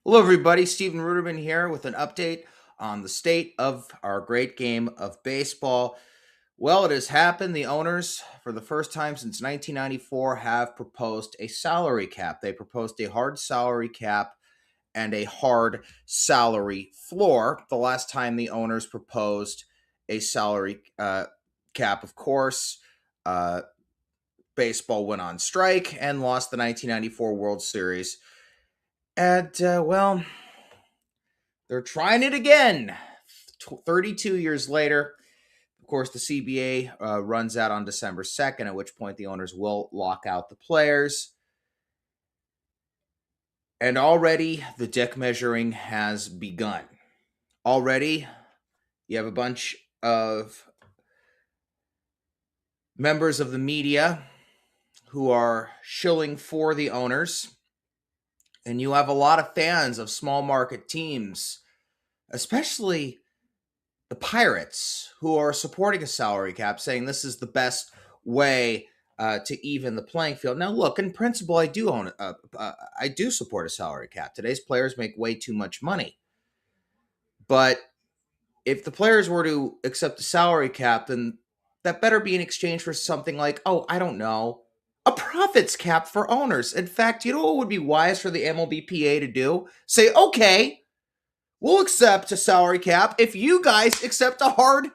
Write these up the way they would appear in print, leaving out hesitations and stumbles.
Hello, everybody. Steven Ruderman here with an update on the state of our great game of baseball. Well, it has happened. The owners, for the first time since 1994, have proposed a salary cap. They proposed a hard salary cap and a hard salary floor. The last time the owners proposed a salary cap, of course, uh, baseball went on strike and lost the 1994 World Series. And, they're trying it again. 32 years later. Of course, the CBA runs out on December 2nd, at which point the owners will lock out the players. And already the dick measuring has begun. Already, you have a bunch of members of the media who are shilling for the owners. And you have a lot of fans of small market teams, especially the Pirates, who are supporting a salary cap, saying this is the best way to even the playing field. Now, look, in principle, I do support a salary cap. Today's players make way too much money, but if the players were to accept a salary cap, then that better be in exchange for something like, oh, I don't know, a profits cap for owners. In fact, you know what would be wise for the MLBPA to do? Say, okay, we'll accept a salary cap if you guys accept a hard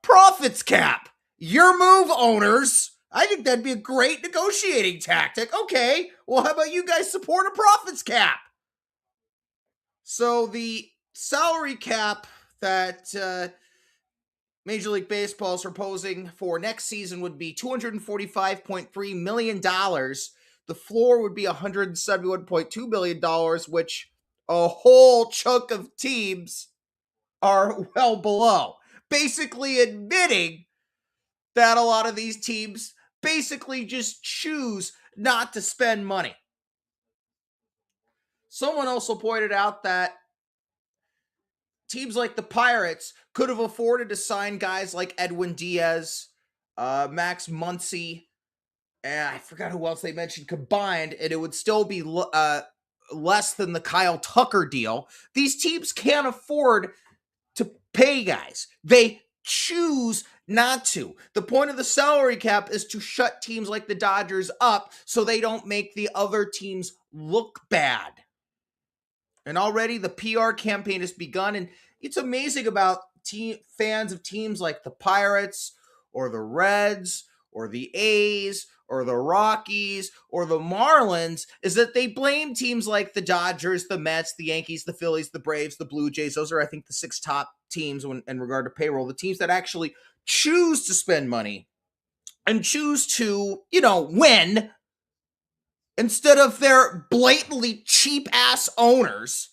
profits cap. Your move, owners. I think that'd be a great negotiating tactic. Okay, well, how about you guys support a profits cap? So the salary cap that Major League Baseball is proposing for next season would be $245.3 million. The floor would be $171.2 million, which a whole chunk of teams are well below. Basically admitting that a lot of these teams basically just choose not to spend money. Someone also pointed out that teams like the Pirates could have afforded to sign guys like Edwin Diaz, Max Muncy, and I forgot who else they mentioned combined, and it would still be less than the Kyle Tucker deal. These teams can't afford to pay guys. They choose not to. The point of the salary cap is to shut teams like the Dodgers up so they don't make the other teams look bad. And already the PR campaign has begun, and it's amazing about fans of teams like the Pirates or the Reds or the A's or the Rockies or the Marlins is that they blame teams like the Dodgers, the Mets, the Yankees, the Phillies, the Braves, the Blue Jays. Those are, I think, the 6 top teams in regard to payroll, the teams that actually choose to spend money and choose to, win instead of their blatantly cheap-ass owners.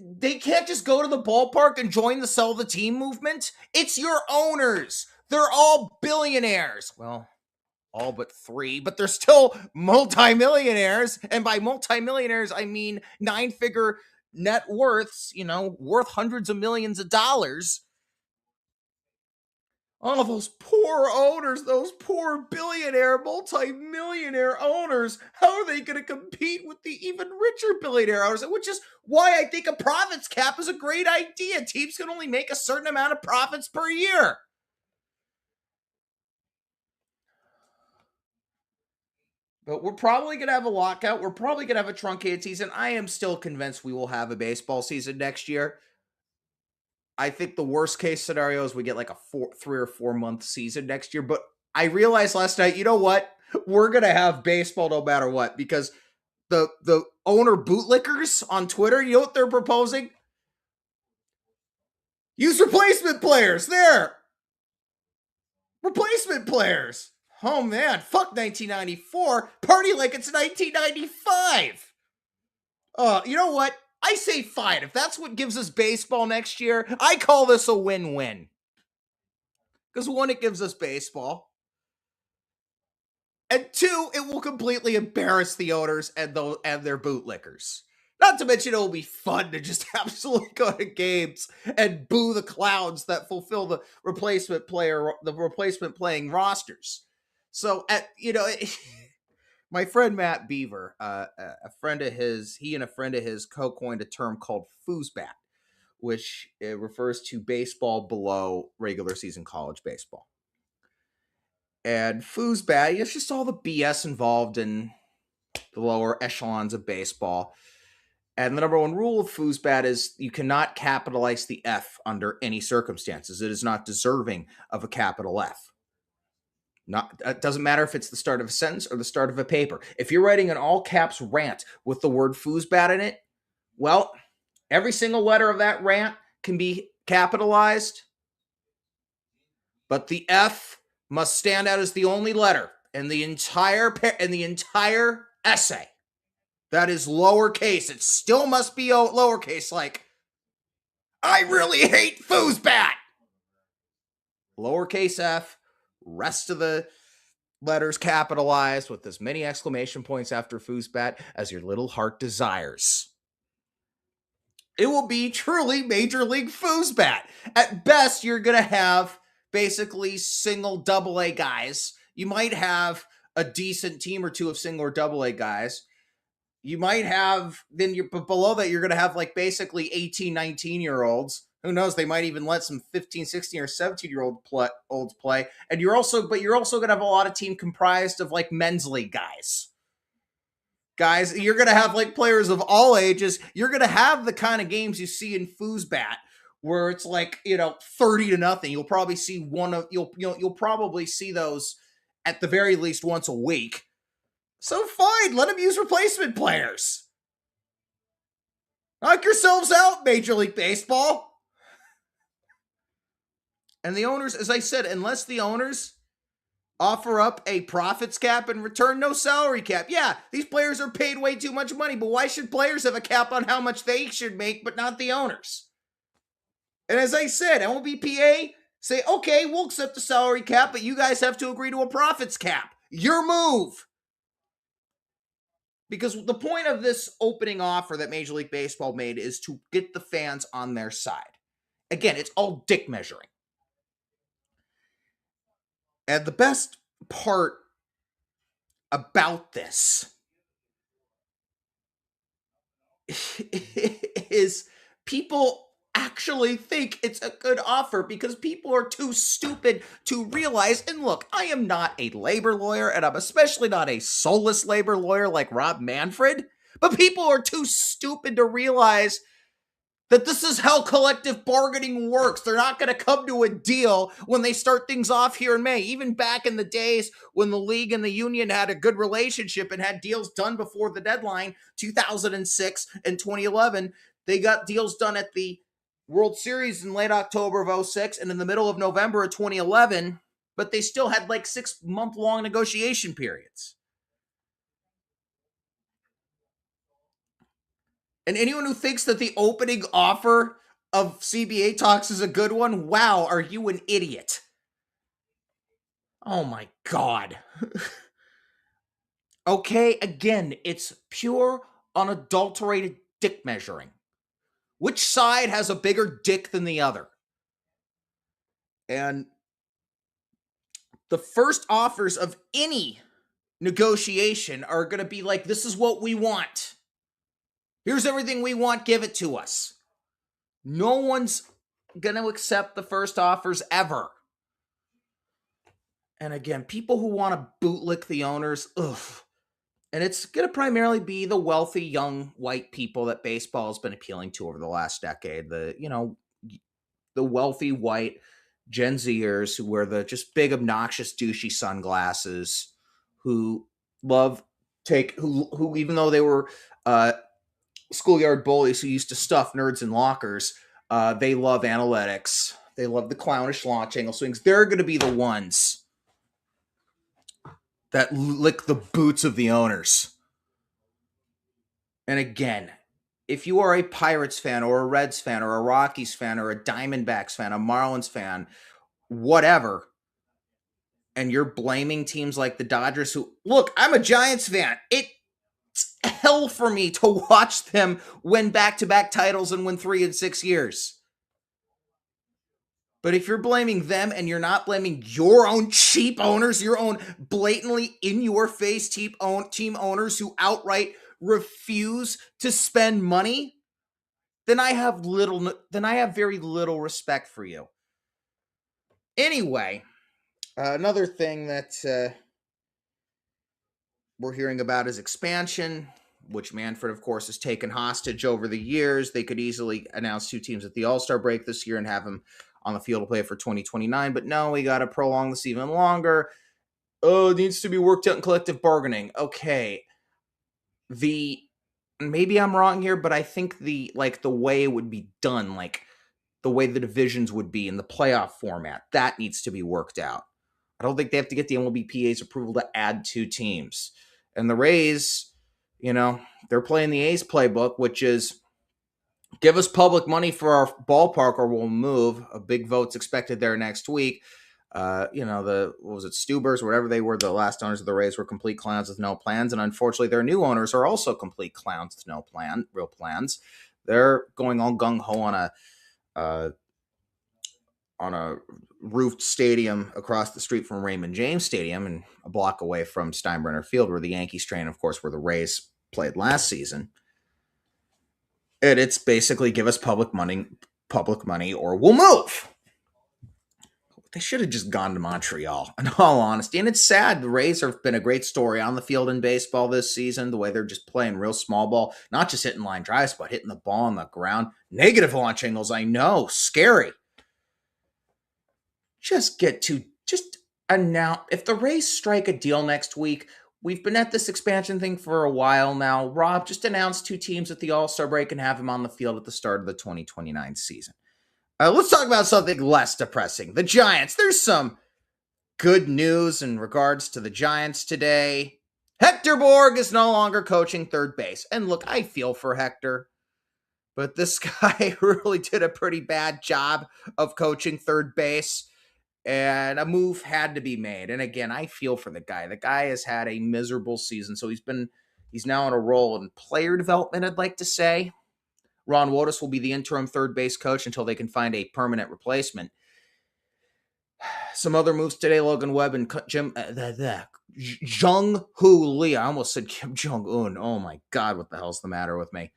They can't just go to the ballpark and join the sell the team movement. It's your owners. They're all billionaires. Well, all but 3, but they're still multimillionaires. And by multimillionaires, I mean 9-figure net worths, worth hundreds of millions of dollars. All of those poor owners, those poor billionaire, multi-millionaire owners, how are they going to compete with the even richer billionaire owners? Which is why I think a profits cap is a great idea. Teams can only make a certain amount of profits per year. But we're probably going to have a lockout. We're probably going to have a truncated season. I am still convinced we will have a baseball season next year. I think the worst case scenario is we get like a 3 or 4 month season next year. But I realized last night, you know what? We're going to have baseball no matter what, because the owner bootlickers on Twitter, you know what they're proposing? Use replacement players. There. Replacement players. Oh man, fuck 1994. Party like it's 1995. You know what? I say fine. If that's what gives us baseball next year, I call this a win-win. Because 1, it gives us baseball. And 2, it will completely embarrass the owners and their bootlickers. Not to mention, it will be fun to just absolutely go to games and boo the clowns that fulfill the replacement playing rosters. So, My friend Matt Beaver, a friend of his, he and a friend of his co-coined a term called foosbat, which it refers to baseball below regular season college baseball. And foosbat, it's just all the BS involved in the lower echelons of baseball. And the number one rule of foosbat is you cannot capitalize the F under any circumstances. It is not deserving of a capital F. It doesn't matter if it's the start of a sentence or the start of a paper. If you're writing an all caps rant with the word foosbat in it, well, every single letter of that rant can be capitalized, but the F must stand out as the only letter in the entire essay that is lowercase. It still must be lowercase, like, I really hate foosbat. Lowercase f, rest of the letters capitalized with as many exclamation points after foosbat as your little heart desires. It will be truly Major League Foosbat. At best, you're going to have basically single double A guys. You might have a decent team or two of single or double A guys. You might have, but below that, you're going to have like basically 18, 19-year-olds. Who knows? They might even let some 15, 16, or 17-year-olds play. And you're also going to have a lot of team comprised of like men's league guys. You're going to have like players of all ages. You're going to have the kind of games you see in foosbat where it's like, 30-0. You'll probably see you'll probably see those at the very least once a week. So fine, let them use replacement players. Knock yourselves out, Major League Baseball. And the owners, as I said, unless the owners offer up a profits cap and return no salary cap. Yeah, these players are paid way too much money, but why should players have a cap on how much they should make, but not the owners? And as I said, MLBPA say, okay, we'll accept the salary cap, but you guys have to agree to a profits cap. Your move. Because the point of this opening offer that Major League Baseball made is to get the fans on their side. Again, it's all dick measuring. And the best part about this is people actually think it's a good offer because people are too stupid to realize, and look, I am not a labor lawyer, and I'm especially not a soulless labor lawyer like Rob Manfred, but people are too stupid to realize that this is how collective bargaining works. They're not going to come to a deal when they start things off here in May. Even back in the days when the league and the union had a good relationship and had deals done before the deadline, 2006 and 2011, they got deals done at the World Series in late October of 06 and in the middle of November of 2011, but they still had like 6-month-long negotiation periods. And anyone who thinks that the opening offer of CBA talks is a good one, wow, are you an idiot? Oh my God. Okay, again, it's pure, unadulterated dick measuring. Which side has a bigger dick than the other? And the first offers of any negotiation are going to be like, this is what we want. Here's everything we want, give it to us. No one's going to accept the first offers ever. And again, people who want to bootlick the owners, ugh. And it's going to primarily be the wealthy, young, white people that baseball has been appealing to over the last decade. The wealthy, white Gen Zers who wear the just big, obnoxious, douchey sunglasses, who who even though they were schoolyard bullies who used to stuff nerds in lockers, they love analytics. They love the clownish launch angle swings. They're going to be the ones that lick the boots of the owners. And again, if you are a Pirates fan or a Reds fan or a Rockies fan or a Diamondbacks fan, a Marlins fan, whatever, and you're blaming teams like the Dodgers who, look, I'm a Giants fan. It's hell for me to watch them win back-to-back titles and win 3 in 6 years. But if you're blaming them and you're not blaming your own cheap owners, your own blatantly in your face team owners who outright refuse to spend money, then I have very little respect for you. Anyway, another thing that we're hearing about is expansion, which Manfred, of course, has taken hostage over the years. They could easily announce 2 teams at the All-Star break this year and have them on the field to play for 2029. But no, we got to prolong this even longer. Oh, it needs to be worked out in collective bargaining. Okay. Maybe I'm wrong here, but I think the way it would be done, like the way the divisions would be in the playoff format, that needs to be worked out. I don't think they have to get the MLBPA's approval to add 2 teams. And the Rays, they're playing the A's playbook, which is give us public money for our ballpark or we'll move. A big vote's expected there next week. What was it, Stubers, whatever they were, the last owners of the Rays were complete clowns with no plans. And unfortunately, their new owners are also complete clowns with no real plans. They're going all gung-ho on a roofed stadium across the street from Raymond James Stadium and a block away from Steinbrenner Field, where the Yankees train, of course, where the Rays played last season. And it's basically give us public money or we'll move. They should have just gone to Montreal, in all honesty. And it's sad. The Rays have been a great story on the field in baseball this season, the way they're just playing real small ball, not just hitting line drives, but hitting the ball on the ground. Negative launch angles, I know, scary. Just announce. If the Rays strike a deal next week, we've been at this expansion thing for a while now. Rob, just announce 2 teams at the All-Star break and have them on the field at the start of the 2029 season. Let's talk about something less depressing. The Giants. There's some good news in regards to the Giants today. Hector Borg is no longer coaching third base. And look, I feel for Hector, but this guy really did a pretty bad job of coaching third base, and a move had to be made. And again, I feel for the guy. The guy has had a miserable season, so he's now on a roll in player development, I'd like to say. Ron Wotus will be the interim third base coach until they can find a permanent replacement. Some other moves today: Logan Webb and Jung-Hoo Lee. I almost said Kim Jong-un. Oh my God, what the hell's the matter with me?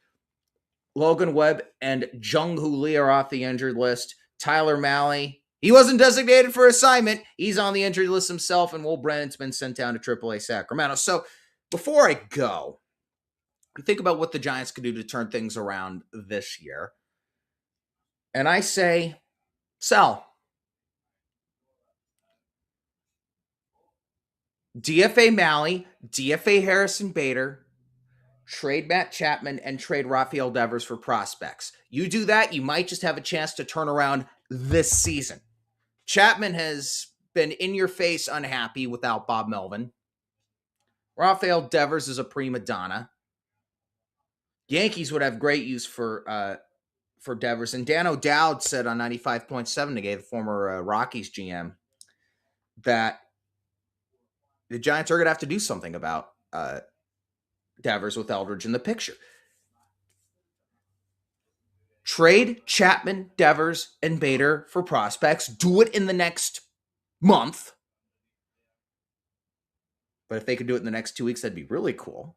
Logan Webb and Jung-Hoo Lee are off the injured list. Tyler Mahle, he wasn't designated for assignment. He's on the injured list himself, and Will Brennan's been sent down to AAA Sacramento. So before I go, think about what the Giants could do to turn things around this year. And I say, sell. DFA Mahle, DFA Harrison Bader, trade Matt Chapman, and trade Rafael Devers for prospects. You do that, you might just have a chance to turn around this season. Chapman has been in your face unhappy without Bob Melvin. Rafael Devers is a prima donna. Yankees would have great use for Devers. And Dan O'Dowd said on 95.7 today, the former Rockies GM, that the Giants are going to have to do something about Devers with Eldridge in the picture. Trade Chapman, Devers, and Bader for prospects. Do it in the next month. But if they could do it in the next 2 weeks, that'd be really cool.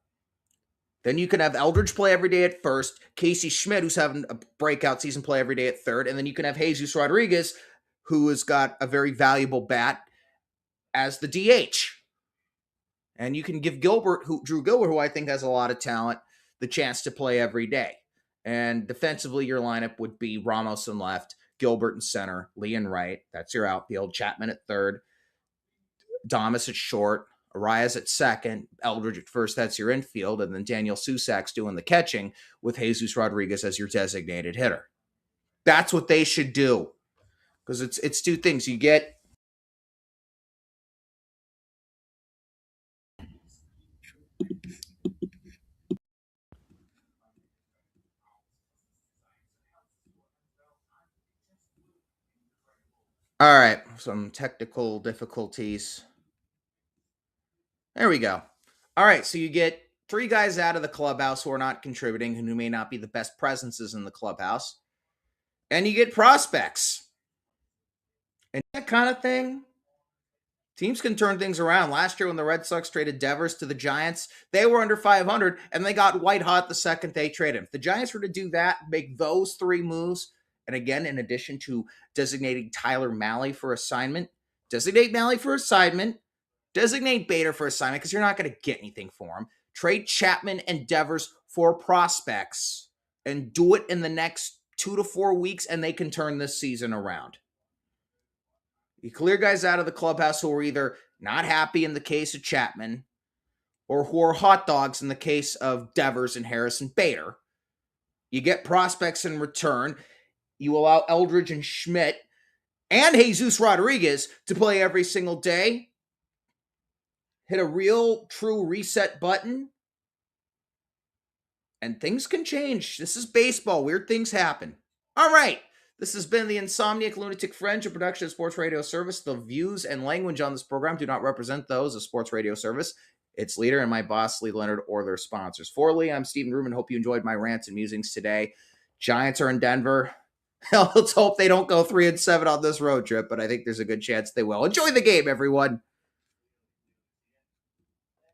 Then you can have Eldridge play every day at first, Casey Schmidt, who's having a breakout season, play every day at third, and then you can have Jesus Rodriguez, who has got a very valuable bat, as the DH. And you can give Drew Gilbert, who I think has a lot of talent, the chance to play every day. And defensively, your lineup would be Ramos in left, Gilbert in center, Lee in right. That's your outfield. Chapman at third, Damas at short, Arias at second, Eldridge at first. That's your infield. And then Daniel Susak's doing the catching with Jesus Rodriguez as your designated hitter. That's what they should do. Because it's 2 things. You get all right, some technical difficulties. There we go. All right, so you get 3 guys out of the clubhouse who are not contributing and who may not be the best presences in the clubhouse. And you get prospects. And that kind of thing, teams can turn things around. Last year when the Red Sox traded Devers to the Giants, they were under 500 and they got white hot the second they traded him. If the Giants were to do that, make those three moves, and again, in addition to designating Tyler Mahle for assignment, designate Mahle for assignment, designate Bader for assignment because you're not going to get anything for him. Trade Chapman and Devers for prospects and do it in the next 2 to 4 weeks, and they can turn this season around. You clear guys out of the clubhouse who are either not happy in the case of Chapman or who are hot dogs in the case of Devers and Harrison Bader. You get prospects in return. You allow Eldridge and Schmidt and Jesus Rodriguez to play every single day. Hit a real, true reset button. And things can change. This is baseball. Weird things happen. All right. This has been the Insomniac Lunatic Fringe, a production of Sports Radio Service. The views and language on this program do not represent those of Sports Radio Service, its leader, and my boss, Lee Leonard, or their sponsors. For Lee, I'm Stephen Rubin. Hope you enjoyed my rants and musings today. Giants are in Denver. Let's hope they don't go 3-7 on this road trip, but I think there's a good chance they will. Enjoy the game, everyone.